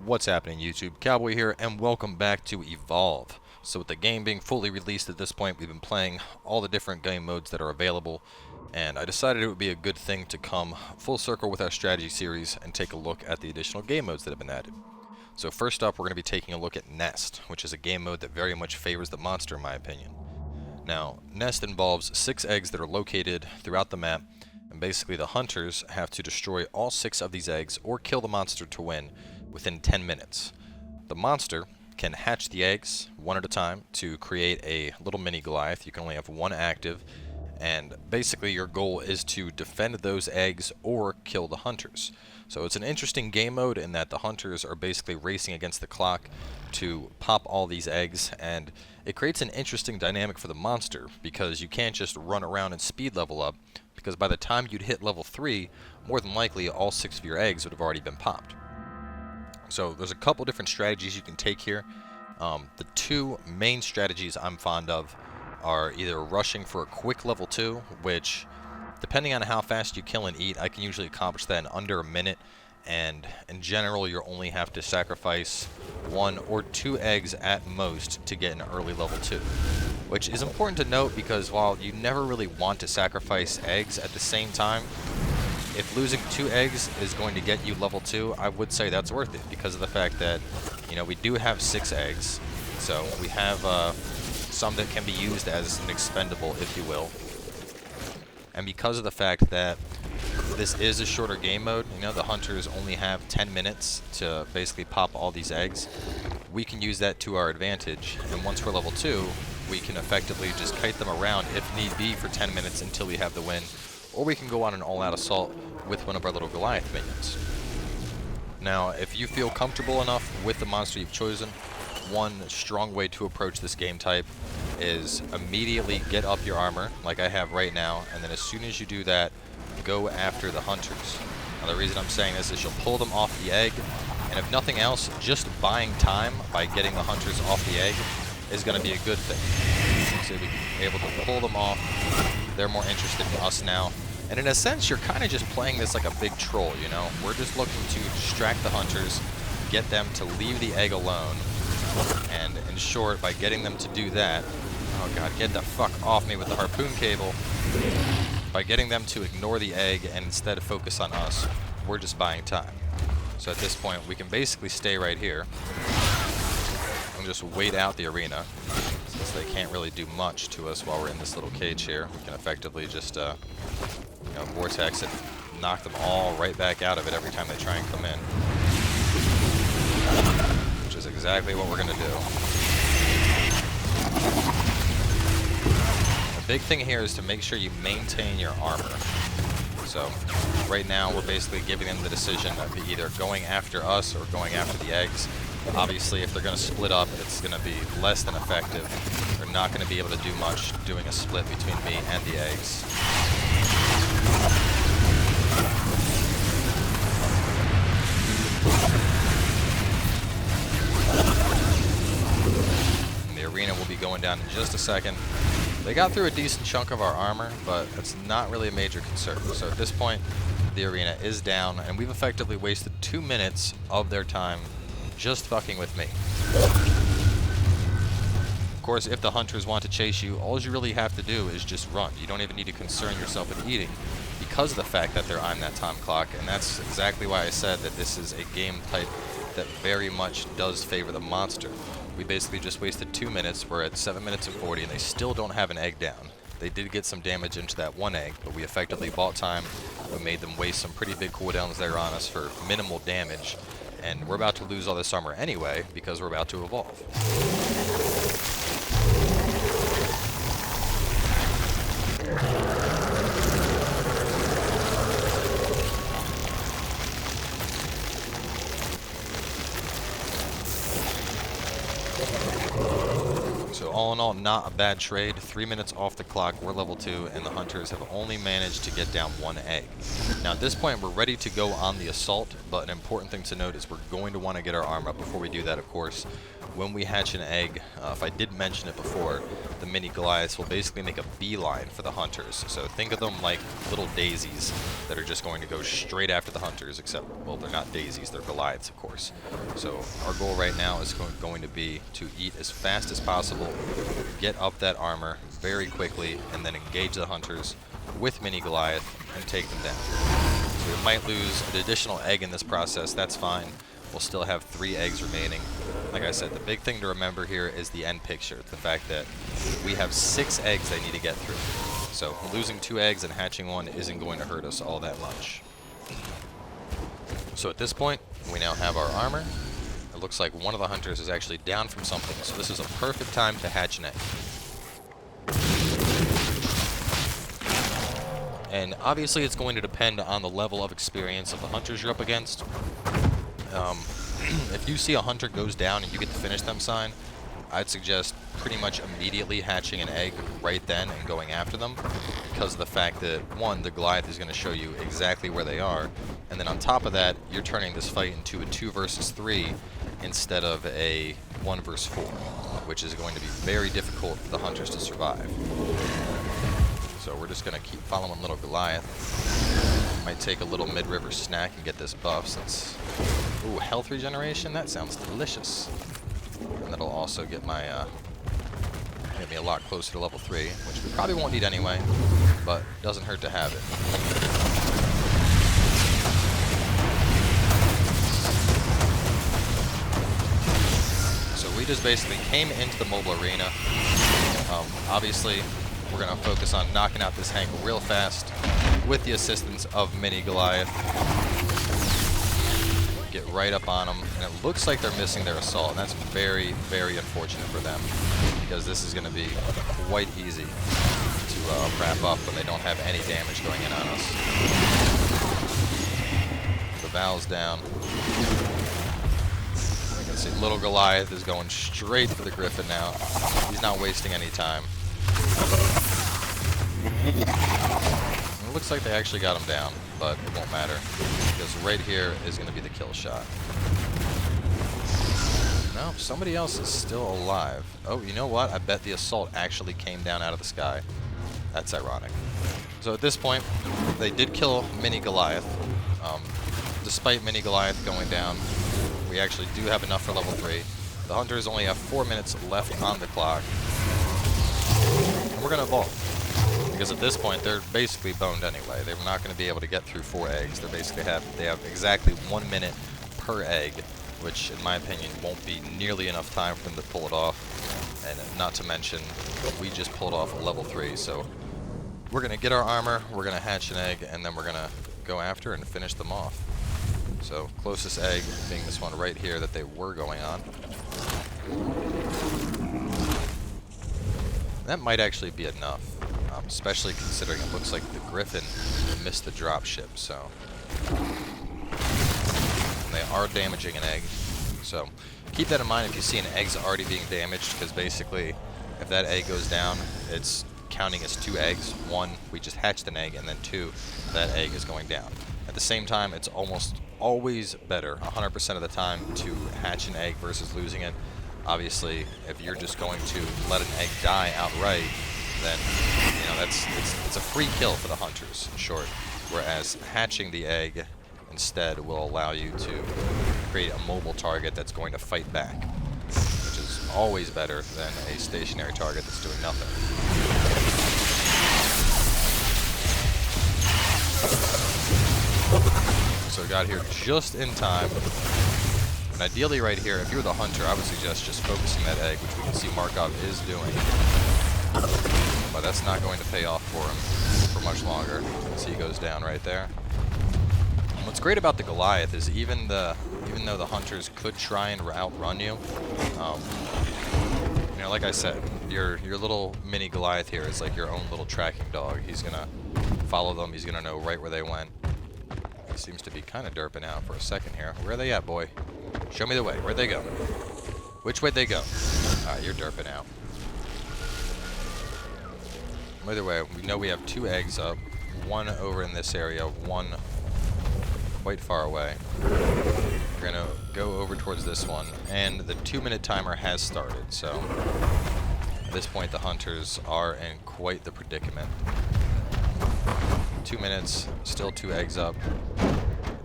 What's happening, YouTube? Cowboy here, and welcome back to Evolve. So with the game being fully released at this point, we've been playing all the different game modes that are available, and I decided it would be a good thing to come full circle with our strategy series and take a look at the additional game modes that have been added. So first up, we're going to be taking a look at Nest, which is a game mode that very much favors the monster in my opinion. Now, Nest involves 6 eggs that are located throughout the map, and basically the hunters have to destroy all 6 of these eggs or kill the monster to win within 10 minutes. The monster can hatch the eggs one at a time to create a little mini Goliath. You can only have one active, and basically your goal is to defend those eggs or kill the hunters. So it's an interesting game mode in that the hunters are basically racing against the clock to pop all these eggs, and it creates an interesting dynamic for the monster because you can't just run around and speed level up, because by the time you'd hit level 3, more than likely all 6 of your eggs would have already been popped. So there's a couple different strategies you can take here. The 2 main strategies I'm fond of are either rushing for a quick level 2, which depending on how fast you kill and eat, I can usually accomplish that in under a minute, and in general you only have to sacrifice 1 or 2 eggs at most to get an early level 2. Which is important to note because while you never really want to sacrifice eggs, at the same time, if losing 2 eggs is going to get you level 2, I would say that's worth it because of the fact that, you know, we do have 6 eggs. So we have some that can be used as an expendable, if you will. And because of the fact that this is a shorter game mode, you know, the hunters only have 10 minutes to basically pop all these eggs, we can use that to our advantage. And once we're level 2, we can effectively just kite them around if need be for 10 minutes until we have the win. Or we can go on an all-out assault with one of our little Goliath minions. Now, if you feel comfortable enough with the monster you've chosen, one strong way to approach this game type is immediately get up your armor, like I have right now, and then as soon as you do that, go after the hunters. Now, the reason I'm saying this is you'll pull them off the egg, and if nothing else, just buying time by getting the hunters off the egg is going to be a good thing. So we can be able to pull them off. They're more interested in us now. And in a sense, you're kind of just playing this like a big troll, you know? We're just looking to distract the hunters, get them to leave the egg alone, and in short, by getting them to do that, oh god, get the fuck off me with the harpoon cable. By getting them to ignore the egg and instead focus on us, we're just buying time. So at this point, we can basically stay right here and just wait out the arena, since they can't really do much to us while we're in this little cage here. We can effectively just you know, vortex and knock them all right back out of it every time they try and come in. Which is exactly what we're going to do. The big thing here is to make sure you maintain your armor. So right now we're basically giving them the decision of either going after us or going after the eggs. Obviously if they're going to split up, it's going to be less than effective. They're not going to be able to do much doing a split between me and the eggs. And the arena will be going down in just a second. They got through a decent chunk of our armor, but it's not really a major concern. So at this point, the arena is down, and we've effectively wasted 2 minutes of their time just fucking with me. Of course, if the hunters want to chase you, all you really have to do is just run. You don't even need to concern yourself with eating because of the fact that they're on that time clock, and that's exactly why I said that this is a game type that very much does favor the monster. We basically just wasted 2 minutes. We're at 7 minutes and 40, and they still don't have an egg down. They did get some damage into that one egg, but we effectively bought time. We made them waste some pretty big cooldowns there on us for minimal damage, and we're about to lose all this armor anyway because we're about to evolve. So all in all, not a bad trade. 3 minutes off the clock, we're level 2, and the hunters have only managed to get down 1 egg. Now at this point, we're ready to go on the assault, but an important thing to note is we're going to want to get our armor up. Before we do that, of course, when we hatch an egg, if I did mention it before, the mini Goliaths will basically make a beeline for the hunters. So think of them like little daisies that are just going to go straight after the hunters, except, well, they're not daisies, they're Goliaths, of course. So our goal right now is going to be to eat as fast as possible, get up that armor very quickly, and then engage the hunters with mini Goliath and take them down. So we might lose an additional egg in this process, that's fine. We'll still have 3 eggs remaining. Like I said, the big thing to remember here is the end picture, the fact that we have 6 eggs they need to get through. So losing 2 eggs and hatching 1 isn't going to hurt us all that much. So at this point, we now have our armor. It looks like one of the hunters is actually down from something, so this is a perfect time to hatch an egg. And obviously it's going to depend on the level of experience of the hunters you're up against. If you see a hunter goes down and you get the finish them sign, I'd suggest pretty much immediately hatching an egg right then and going after them, because of the fact that, one, the Goliath is going to show you exactly where they are, and then on top of that, you're turning this fight into a 2 versus 3 instead of a 1 versus 4, which is going to be very difficult for the hunters to survive. So we're just going to keep following little Goliath. Might take a little mid-river snack and get this buff since... Ooh, health regeneration? That sounds delicious. And that'll also get my, get me a lot closer to level 3, which we probably won't need anyway, but doesn't hurt to have it. So we just basically came into the mobile arena. Obviously, we're going to focus on knocking out this Hank real fast with the assistance of Mini Goliath. Get right up on them, and it looks like they're missing their assault, and that's very, very unfortunate for them, because this is going to be quite easy to wrap up when they don't have any damage going in on us. The Val's down. You can see little Goliath is going straight for the Griffin now. He's not wasting any time. It looks like they actually got him down, but it won't matter, because right here is going to be the kill shot. No, somebody else is still alive. Oh, you know what? I bet the assault actually came down out of the sky. That's ironic. So at this point, they did kill Mini Goliath. Despite Mini Goliath going down, we actually do have enough for level 3. The hunters only have 4 minutes left on the clock. And we're going to evolve. Because at this point, they're basically boned anyway. They're not going to be able to get through 4 eggs. They have exactly 1 minute per egg, which, in my opinion, won't be nearly enough time for them to pull it off. And not to mention, we just pulled off a level 3. So we're going to get our armor, we're going to hatch an egg, and then we're going to go after and finish them off. So closest egg being this one right here that they were going on. That might actually be enough. Especially considering it looks like the Griffin missed the drop ship, so... And they are damaging an egg, so keep that in mind if you see an egg's already being damaged, because basically, if that egg goes down, it's counting as 2 eggs. 1, we just hatched an egg, and then 2, that egg is going down. At the same time, it's almost always better, 100% of the time, to hatch an egg versus losing it. Obviously, if you're just going to let an egg die outright, then, you know, it's a free kill for the hunters, in short. Whereas hatching the egg instead will allow you to create a mobile target that's going to fight back, which is always better than a stationary target that's doing nothing. So we got here just in time. And ideally right here, if you're the hunter, I would suggest just focusing that egg, which we can see Markov is doing. But that's not going to pay off for him for much longer. See, he goes down right there. And what's great about the Goliath is even though the hunters could try and outrun you, you know, like I said, your little mini Goliath here is like your own little tracking dog. He's gonna follow them. He's gonna know right where they went. He seems to be kind of derping out for a second here. Where are they at, boy? Show me the way. Where'd they go? Which way'd they go? Alright, you're derping out. Either way, we know we have 2 eggs up. 1 over in this area, 1 quite far away. We're gonna go over towards this one, and the 2-minute timer has started, so at this point the hunters are in quite the predicament. 2 minutes, still 2 eggs up.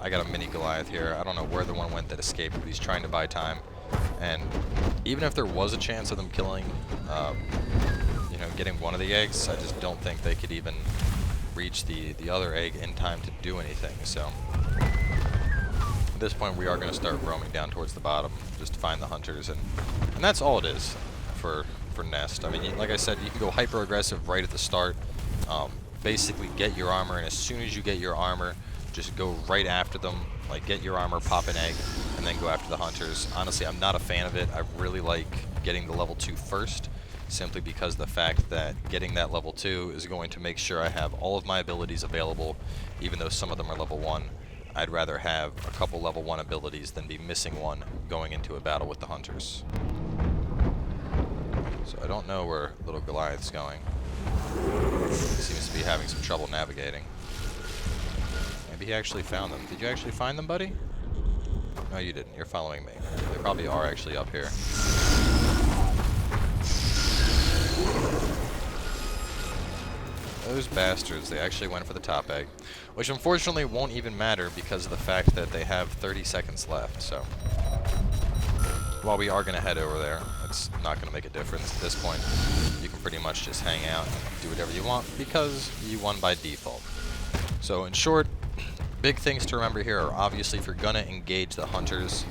I got a mini Goliath here. I don't know where the one went that escaped, but he's trying to buy time. And even if there was a chance of them killing, you know, getting one of the eggs, I just don't think they could even reach the other egg in time to do anything. So at this point, we are going to start roaming down towards the bottom just to find the hunters, and that's all it is for Nest. I mean, like I said, you can go hyper aggressive right at the start. Basically, get your armor, and as soon as you get your armor, just go right after them. Like, get your armor, pop an egg, and then go after the hunters. Honestly, I'm not a fan of it. I really like getting the level 2 first, simply because the fact that getting that level 2 is going to make sure I have all of my abilities available, even though some of them are level 1. I'd rather have a couple level 1 abilities than be missing one going into a battle with the hunters. So I don't know where little Goliath's going. He seems to be having some trouble navigating. Maybe he actually found them. Did you actually find them, buddy? No, you didn't. You're following me. They probably are actually up here. Those bastards, they actually went for the top egg, which unfortunately won't even matter because of the fact that they have 30 seconds left, so while we are going to head over there, it's not going to make a difference at this point. You can pretty much just hang out and do whatever you want because you won by default. So in short, big things to remember here are obviously if you're going to engage the hunters,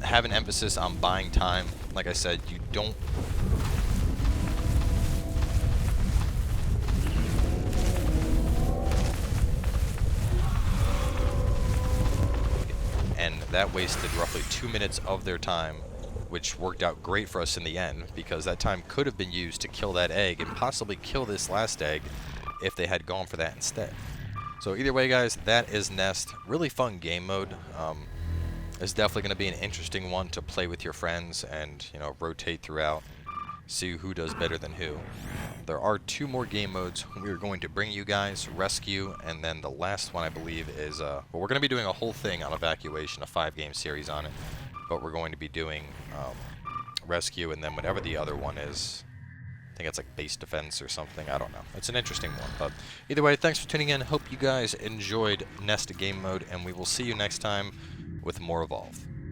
have an emphasis on buying time. Like I said, you don't... And that wasted roughly 2 minutes of their time, which worked out great for us in the end, because that time could have been used to kill that egg and possibly kill this last egg if they had gone for that instead. So either way, guys, that is Nest. Really fun game mode. It's definitely going to be an interesting one to play with your friends and, you know, rotate throughout, see who does better than who. There are 2 more game modes we are going to bring you guys, Rescue, and then the last one I believe is, well, we're going to be doing a whole thing on Evacuation, a 5-game series on it, but we're going to be doing Rescue, and then whatever the other one is, I think it's like Base Defense or something, I don't know. It's an interesting one, but either way, thanks for tuning in. Hope you guys enjoyed Nest game mode, and we will see you next time with more Evolve.